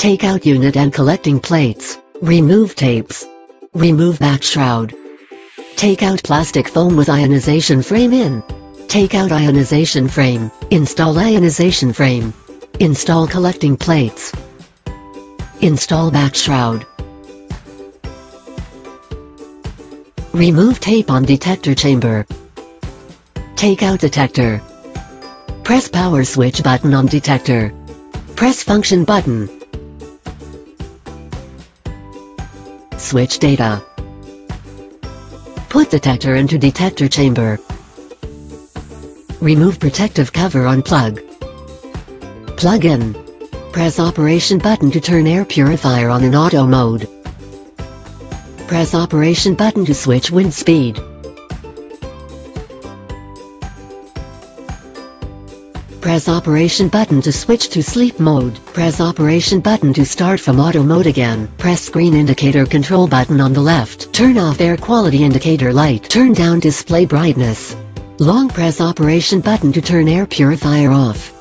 Take out unit and collecting plates. Remove tapes. Remove back shroud. Take out plastic foam with ionization frame in. Take out ionization frame. Install ionization frame. Install collecting plates. Install back shroud. Remove tape on detector chamber. Take out detector. Press power switch button on detector. Press function button. Switch data. Put detector into detector chamber. Remove protective cover on plug. Plug in. Press operation button to turn air purifier on in auto mode. Press operation button to switch wind speed. Press operation button to switch to sleep mode. Press operation button to start from auto mode again. Press screen indicator control button on the left. Turn off air quality indicator light. Turn down display brightness. Long press operation button to turn air purifier off.